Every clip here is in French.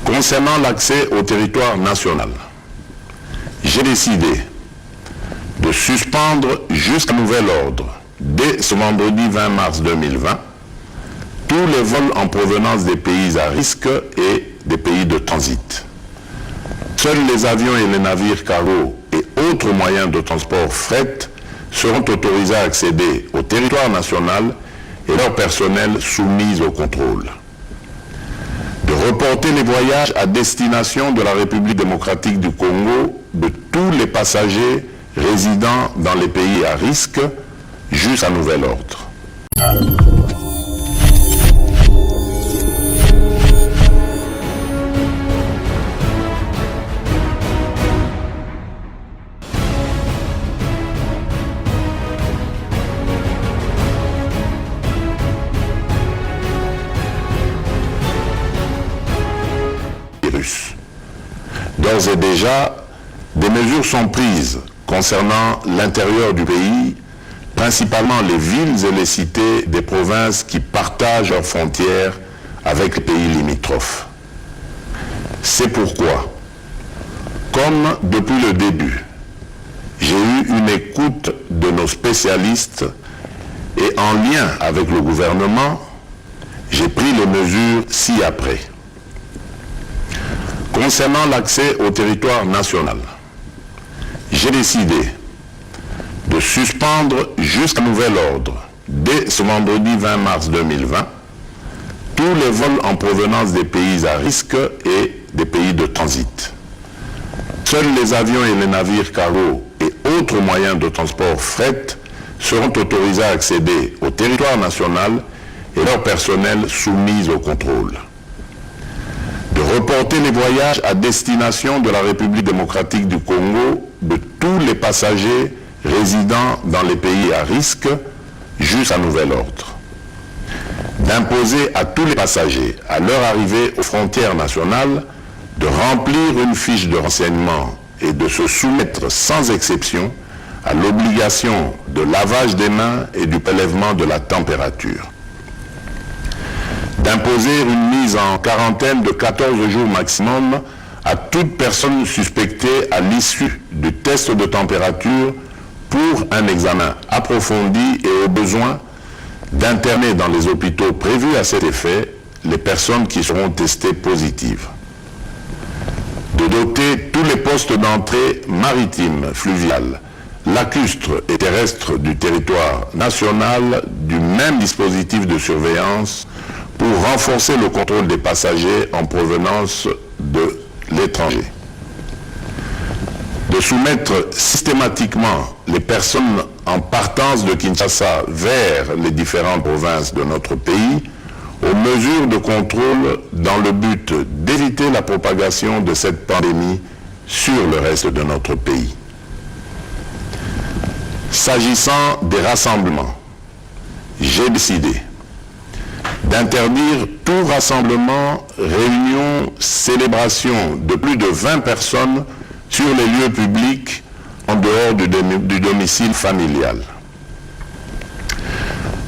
Concernant l'accès au territoire national, j'ai décidé de suspendre jusqu'à nouvel ordre, dès ce vendredi 20 mars 2020, tous les vols en provenance des pays à risque et des pays de transit. Seuls les avions et les navires cargo et autres moyens de transport fret seront autorisés à accéder au territoire national et leur personnel soumis au contrôle. De reporter les voyages à destination de la République démocratique du Congo de tous les passagers résidant dans les pays à risque jusqu'à nouvel ordre. D'ores et déjà, des mesures sont prises concernant l'intérieur du pays, principalement les villes et les cités des provinces qui partagent leurs frontières avec les pays limitrophes. C'est pourquoi, comme depuis le début, j'ai eu une écoute de nos spécialistes et en lien avec le gouvernement, j'ai pris les mesures ci-après. Concernant l'accès au territoire national, j'ai décidé de suspendre jusqu'à nouvel ordre, dès ce vendredi 20 mars 2020, tous les vols en provenance des pays à risque et des pays de transit. Seuls les avions et les navires cargo et autres moyens de transport fret seront autorisés à accéder au territoire national et leur personnel soumis au contrôle. De reporter les voyages à destination de la République démocratique du Congo de tous les passagers résidant dans les pays à risque jusqu'à nouvel ordre. D'imposer à tous les passagers, à leur arrivée aux frontières nationales, de remplir une fiche de renseignement et de se soumettre sans exception à l'obligation de lavage des mains et du prélèvement de la température. D'imposer une mise en quarantaine de 14 jours maximum à toute personne suspectée à l'issue du test de température pour un examen approfondi et au besoin d'interner dans les hôpitaux prévus à cet effet les personnes qui seront testées positives. De doter tous les postes d'entrée maritimes, fluviales, lacustres et terrestres du territoire national du même dispositif de surveillance pour renforcer le contrôle des passagers en provenance de l'étranger. De soumettre systématiquement les personnes en partance de Kinshasa vers les différentes provinces de notre pays aux mesures de contrôle dans le but d'éviter la propagation de cette pandémie sur le reste de notre pays. S'agissant des rassemblements, j'ai décidé d'interdire tout rassemblement, réunion, célébration de plus de 20 personnes sur les lieux publics en dehors du domicile familial.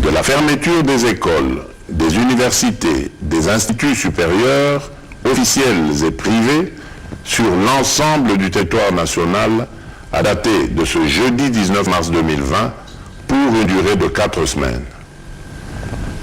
De la fermeture des écoles, des universités, des instituts supérieurs, officiels et privés, sur l'ensemble du territoire national à dater de ce jeudi 19 mars 2020 pour une durée de 4 semaines.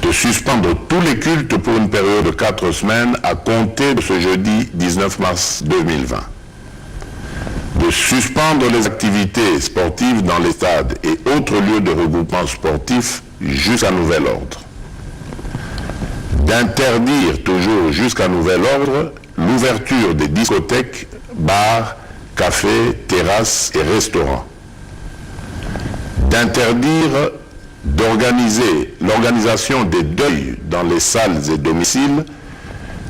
De suspendre tous les cultes pour une période de 4 semaines à compter de ce jeudi 19 mars 2020. De suspendre les activités sportives dans les stades et autres lieux de regroupement sportif jusqu'à nouvel ordre. D'interdire toujours jusqu'à nouvel ordre l'ouverture des discothèques, bars, cafés, terrasses et restaurants. D'interdire d'organiser l'organisation des deuils dans les salles et domiciles,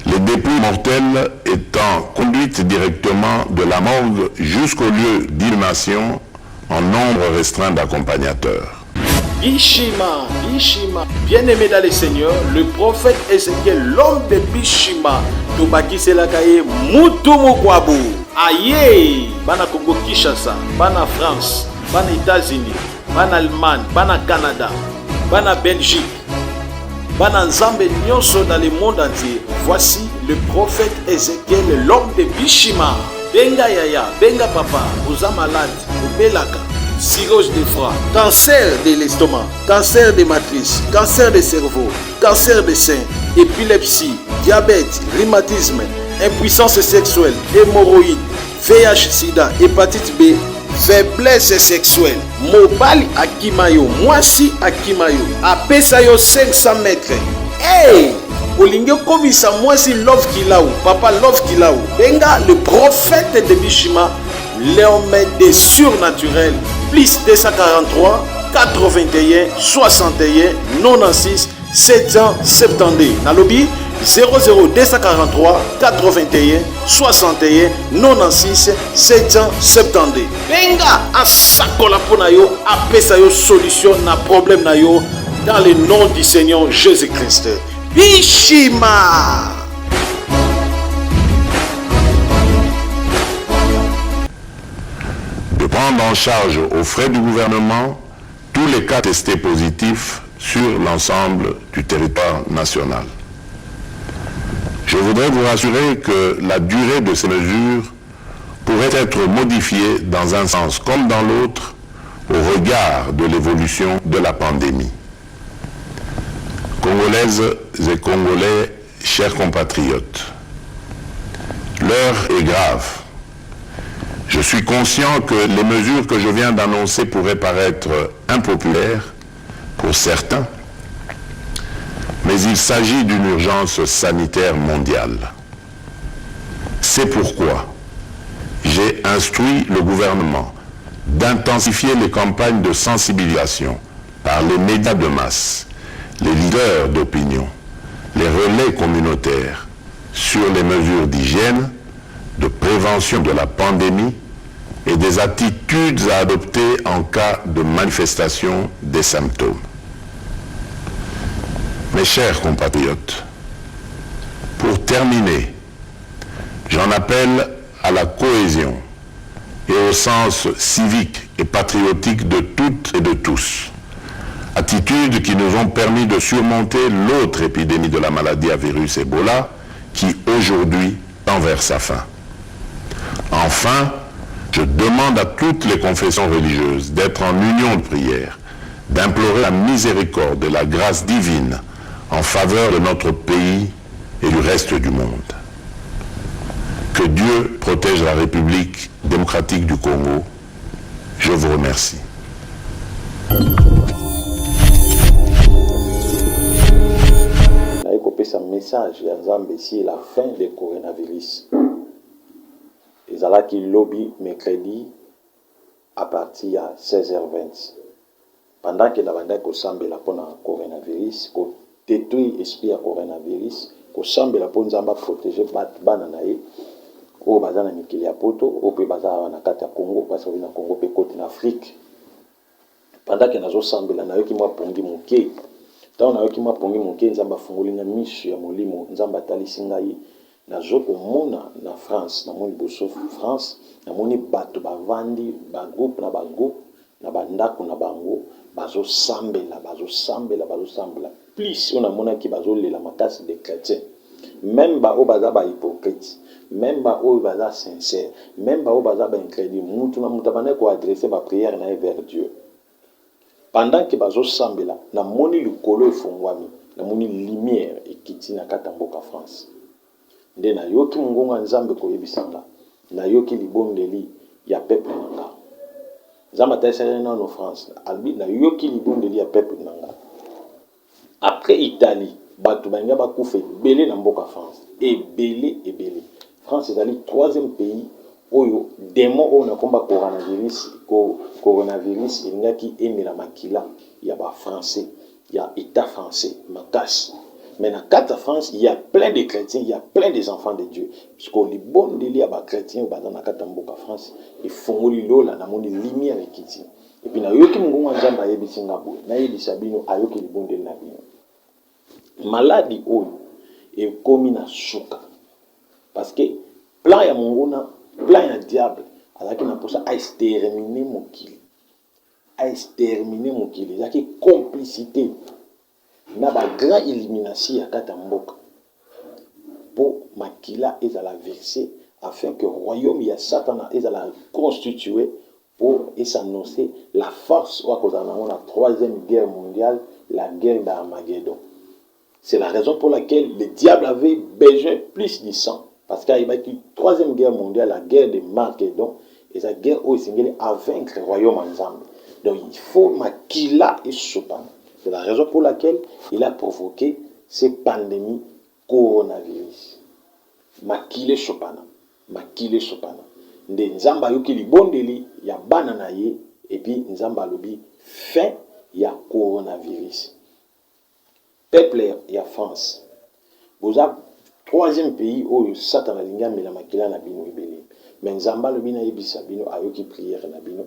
les dépouilles mortelles étant conduites directement de la morgue jusqu'au lieu d'inhumation en nombre restreint d'accompagnateurs. Bishima, Bishima, bien-aimé dans le Seigneur, le prophète Ézéchiel, l'homme de Bishima, Tobaki Selakaye, Mutumu Kwabu, Aye, Bana Congo Kinshasa, Bana France, Bana États-Unis, Bana Allemagne, Bana Canada, Bana Belgique, Bana Nzambe Nyonso dans le monde entier. Voici le prophète Ézéchiel, l'homme de Bishima. Benga yaya, benga papa, oza malade, obelaka, cirrhose de foie, cancer de l'estomac, cancer de matrice, cancer de cerveau, cancer de sein, épilepsie, diabète, rhumatisme, impuissance sexuelle, hémorroïde, VIH, sida, hépatite B, faiblesse sexuelle, mobali akimayo, mwasi akimayo, apesa yo 500 mètres. Hey! Olingo komisa mwasi love kilaou, papa love kilaou. Benga le prophète de Bishima, l'homme des surnaturels, plus 243 81 61 96 772. Nalobi 00243 81 61 96 772. Benga asakola pona yo, apesa yo solution na problème na yo dans le nom du Seigneur Jésus-Christ. Bishima. De prendre en charge aux frais du gouvernement tous les cas testés positifs sur l'ensemble du territoire national. Je voudrais vous rassurer que la durée de ces mesures pourrait être modifiée dans un sens comme dans l'autre au regard de l'évolution de la pandémie. Congolaises et Congolais, chers compatriotes, l'heure est grave. Je suis conscient que les mesures que je viens d'annoncer pourraient paraître impopulaires pour certains, mais il s'agit d'une urgence sanitaire mondiale. C'est pourquoi j'ai instruit le gouvernement d'intensifier les campagnes de sensibilisation par les médias de masse, les leaders d'opinion, les relais communautaires sur les mesures d'hygiène, de prévention de la pandémie et des attitudes à adopter en cas de manifestation des symptômes. Mes chers compatriotes, pour terminer, j'en appelle à la cohésion et au sens civique et patriotique de toutes et de tous. Attitudes qui nous ont permis de surmonter l'autre épidémie de la maladie à virus Ebola qui aujourd'hui tend vers sa fin. Enfin, je demande à toutes les confessions religieuses d'être en union de prière, d'implorer la miséricorde et la grâce divine en faveur de notre pays et du reste du monde. Que Dieu protège la République démocratique du Congo. Je vous remercie. Un message ya Nzambe si la fin du coronavirus. Ezalaki lobby mercredi à partir à 16h20. Pendant que la kosambela pona coronavirus, ko détruire esprit ya coronavirus, kosambela pona Nzamba protéger bana na ye. O bazana mikili ya poto, o pe bazana na kati ya Congo, parce que na Congo pe côté en Afrique. Pendant que nazo sambela na yo ki mwa pongi moke. Tant na yoki mapongi moke Nzamba fungoli na misu ya molimo Nzamba talisi ngai nazoko mona na France na moni boso France na moni bato bavandi ba groupe na bandako na bango bazo sambela plus on a mona ki bazo lela makasi des chrétiens même ba o baza ba hypocrite même ba o baza sincère même ba o baza ba incrédule mutu na mutabane ko adresser ba prière na vers Dieu. Pendant que bazo sambela na moni likolo efungwami na moni lumière ekiti na kata mboka France nde na yoki mungonga Nzambe koyebisanga na yoki libondeli ya peuple nanga Nzamba taisana na France albi na yoki libondeli ya peuple nanga. Après Italie bato banga bakufa ebele na mboka France ebele France ezali troisième pays oyo démon oyo na komba coronavirus elingaki emela makila ya ba français ya état français makasi. Mais dans quatre France il y a plein de chrétiens, il y a plein des enfants de Dieu parce que les bons délits ba chrétiens ba dans kata mboka France et fongoli lola na moni lumière ekiti et puis na yoki mungu Nzamba yebisinga bo na yebisa bino ayoki les bons délits na bino maladie oyo et komi na suka parce que plan ya monguna plan ya diable alaki na posa a exterminer mokili yaki complicité na ba grand élimination ya kata mboka pour makila ezala versé afin que le royaume ya Satan ezala constitué pour s'annoncer la force ou à cause de la troisième guerre mondiale, la guerre d'Armageddon. C'est la raison pour laquelle le diable avait besoin plus du sang. Parce qu'il y a eu troisième guerre mondiale, la guerre de Armageddon, et la guerre où il a vaincre le royaume ensemble. Donc il faut makila et sopan. C'est la raison pour laquelle il a provoqué cette pandémie coronavirus. Makile sopana. Makile sopana. Nde nzamba yoki libondeli ya bana na ye et puis nzamba lobi fin ya coronavirus. Peuple ya France. Vous avez troisième pays où Satan a linga mela makila na bino ebele. Mais nzamba lobi na yebisa bino ayoki prière na bino.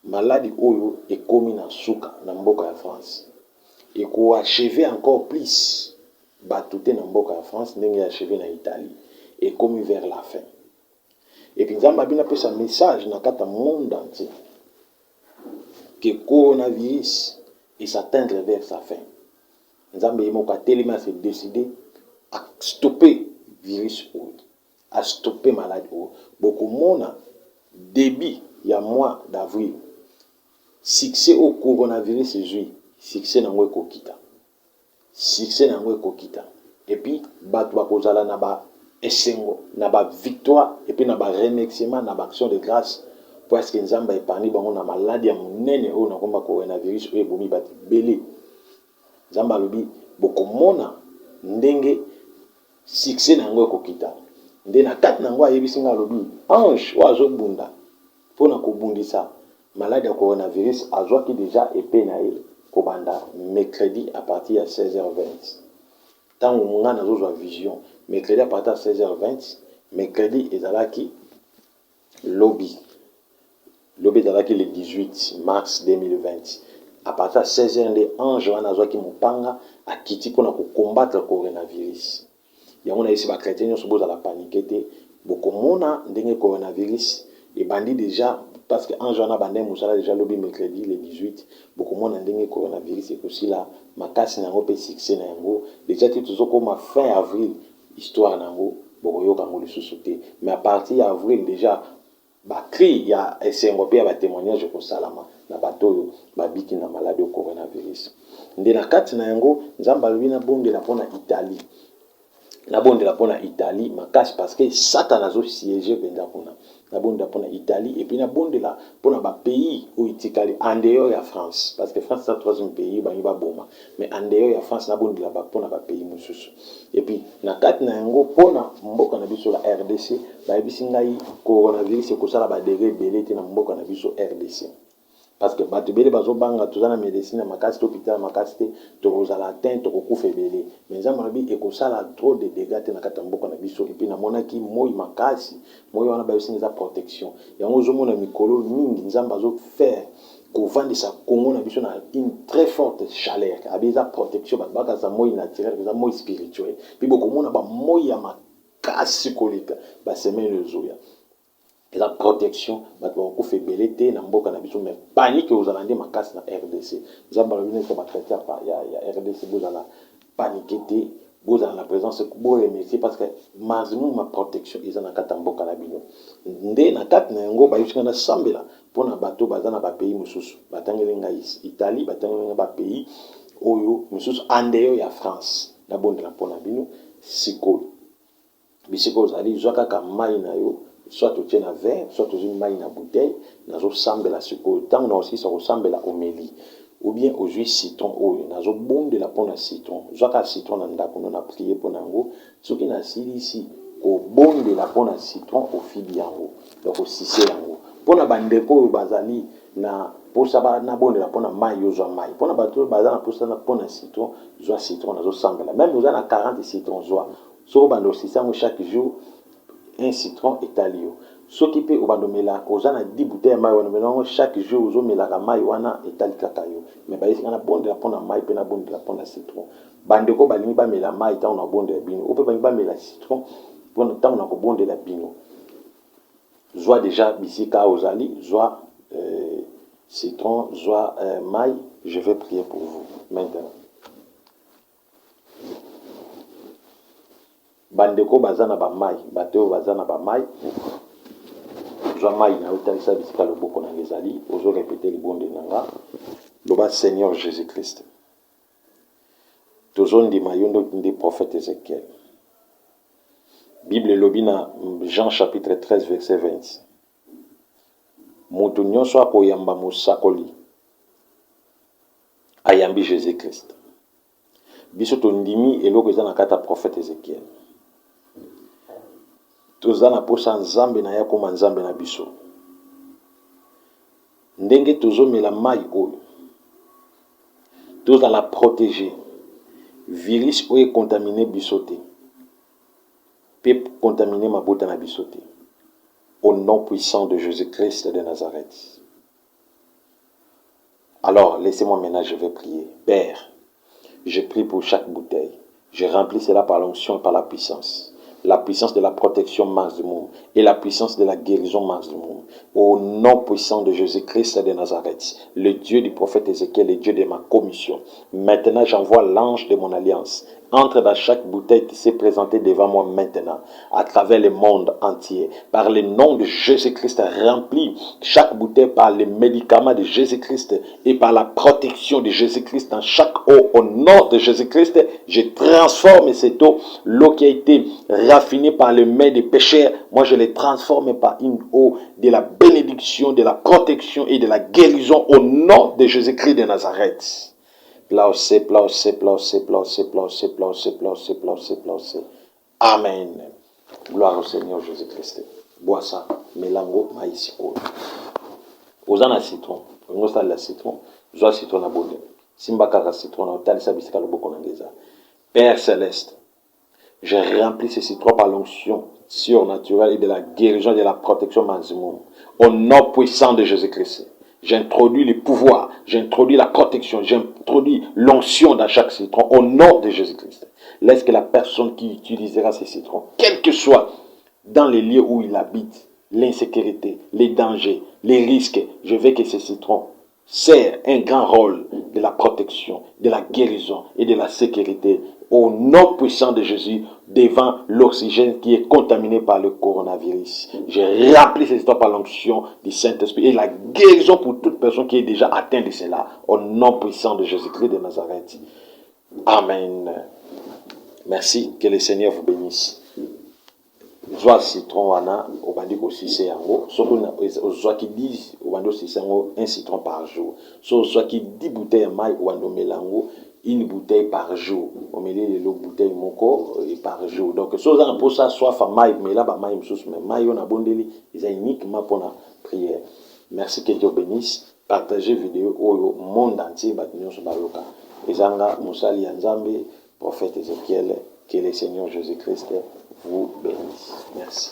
Maladie oyo ekomi na suka na mboka ya France. Et ko achever encore plus batute na mboka ya France ndenge achever na Italie et comme vers la fin. Et puis nzamba bina pesa message na kata monde entier que coronavirus et s'atteindre vers sa fin. Nzamba yemoka telema se décider à stopper virus ou à stopper maladie ou beaucoup mona début il y a mois d'avril succès au coronavirus est succès na ngwe kokita. Succès na ngwe kokita. Et puis bato bakozala na ba esengo na ba victoire et puis na ba remerciement na ba action de grâce parce que nzamba épargné bango na maladie ya monene o na komba coronavirus o ebomi bati belé. Nzamba lobi bokomona ndenge succès na ngwe kokita. Nde na kati na ngwa yebisinga lobi ange wazo bunda pona ko bundisa maladie ya coronavirus azwaki déjà épée na ye kobanda mercredi à partir de 16h20. Tant on a une vision, mercredi à partir de 16h20, mercredi ezalaki lobby. Lobby ezalaki le 18 mars 2020. À partir de 16h, les anges qui mupanga a kiti pour combattre le coronavirus. Il y a des chrétiens qui sont la paniquer. Beaucoup mona ndenge coronavirus et bandit déjà parce que ange wana bandé musala déjà lobby mercredi le 18. Beaucoup mona ndenge coronavirus et aussi là makasi nango pe succès nango déjà tout comme fin avril histoire nango bokoyo kango le sous-sauté mais à partir d'avril déjà ba cri ya esengo pe ba témoignage ko salama na bato ba biki na maladie au coronavirus ndé na kati na yango nzamba lobina bonde la pona Italie na bonde la pona Italie makasi parce que Satan a zo siégé benda pona na bonde la pona Italie et puis na bonde la pona ba pays où itikali en dehors ya France parce que France c'est le troisième pays ba yiba boma mais en dehors ya France na bonde la ba pona ba pays mususu et puis na kati na yango pona mboka na biso la RDC ba yebisi ngai coronavirus ko sala ba dégâts belé na mboka na biso RDC parce que bato belé bazo banga tozana médecine makasi to hôpital makasi te to kozala atteint to kokufa belé mais nzamba nabi ekosala trop de dégâts te na kata mboka na biso et puis na monaki moi makasi moi wana ba yebisi za protection yango zo mona mikolo mingi nzamba zo faire ko vandisa Congo na biso na une très forte chaleur abeza protection baka za moi naturel za moi spirituel puis beaucoup mona ba moi ya makasi kolika ba semaine zoya la protection bato ko fait belete na mboka na biso mais panique aux alande makasi na RDC nzamba lobine ko ba traiter ya RDC bozala paniquer bozala la présence ko remercier parce que maximum ma protection ezana kata mboka na bino ndé na kati na yango ba yusinga na sambela pona bato bazana ba pays mususu batangeli ngai Italie batangeli ba pays oyo mususu andeo ya France na bonde la pona bino sikolo bisiko zali zwaka ka mai na yo soit tu tiens un verre, soit tu une maille na bouteille, nazo sambela siko, tant on a aussi sur sambela omélie, ou bien au jus citron, ou nazo bon de la pona citron, zoka citron nanda qu'on a prié pour nango, ce qui n'a si ici, au bon de la pona citron au fil yango, donc au sissé yango, pona bandeko bazali na pour ça na bon de la pona maille yo zo maille, pona bato bazana pour ça na pona citron, zo citron nazo sambela, même nous avons 40 citrons zo, so bando sissango chaque jour un citron italien. Ce qui peut au bandomela, aux ana 10 bouteilles maï wana chaque jour aux omela la maï wana itali kakayo. Mais ba yesi kana bonde la pona maï pe na bonde la pona citron. Bandeko balingi ba mela maï ta on a bonde la bino. Ou pe ba mela citron pour ta on a bonde la bino. Joie déjà bisika ozali, joie citron, joie maï, je vais prier pour vous maintenant. bandeko bazana ba mai bato bazana ba mai zwa mai na utalisa bisika loboko na ngezali ozo répéter libonde nanga loba Seigneur Jésus-Christ tozondi mayondo ndi prophète Ézéchiel Bible lobi na Jean chapitre 13 verset 20 mutu nyonso akoyamba musakoli ayambi Jésus-Christ biso tondimi eloko eza na kata prophète Ézéchiel tozana posa nzambe na ya koma nzambe na biso ndenge tozomela mai oyo tozala protéger virus oyo contaminé biso te peut contaminer mabota na biso te au nom puissant de Jésus-Christ de Nazareth. Alors laissez-moi maintenant, je vais prier. Père, je prie pour chaque bouteille. Je remplis cela par l'onction et par la puissance. La puissance de la protection marche du monde et la puissance de la guérison marche du monde. Au nom puissant de Jésus-Christ de Nazareth, le Dieu du prophète Ézéchiel, le Dieu de ma commission. Maintenant, j'envoie l'ange de mon alliance. Entre dans chaque bouteille qui s'est présentée devant moi maintenant, à travers le monde entier. Par le nom de Jésus-Christ, remplis chaque bouteille par les médicaments de Jésus-Christ et par la protection de Jésus-Christ dans chaque eau. Au nom de Jésus-Christ, je transforme cette eau, l'eau qui a été raffinée par le mets des pécheurs. Moi, je les transforme par une eau de la bénédiction, de la protection et de la guérison au nom de Jésus-Christ de Nazareth. Placé. Amen. Gloire au Seigneur Jésus-Christ. Bois ça. Mélango maïsiko. Ozana citron. On a la citron. Joa citron à bonne. Simbakara citron. On a le bisika loboko nangeza. Père céleste, je remplis ce citron par l'onction surnaturelle et de la guérison et de la protection maximum. Au nom puissant de Jésus-Christ. J'introduis le pouvoir, j'introduis la protection, j'introduis l'onction dans chaque citron au nom de Jésus-Christ. Laisse que la personne qui utilisera ces citrons, quel que soit dans les lieux où il habite, l'insécurité, les dangers, les risques, je veux que ces citrons servent un grand rôle de la protection, de la guérison et de la sécurité au nom puissant de Jésus devant l'oxygène qui est contaminé par le coronavirus. J'ai rempli ces histoires par l'onction du Saint-Esprit et la guérison pour toute personne qui est déjà atteinte de cela au nom puissant de Jésus-Christ de Nazareth. Amen. Merci, que le Seigneur vous bénisse. Joie citron wana au bandi aussi c'est yango soit qui dit au bandi aussi c'est un citron par jour soit qui 10 bouteilles maï au bandi melango une bouteille par jour on met les bouteilles moko par jour donc ça pour ça soit fa maï mais là ba maï msous mais maï on a bondeli ils a uniquement pour la prière. Merci, que Dieu bénisse. Partagez vidéo au monde entier batinyo so bayoka ezanga musali ya Nzambe prophète Ézéchiel. Que le Seigneur Jésus-Christ vous bénisse. Merci.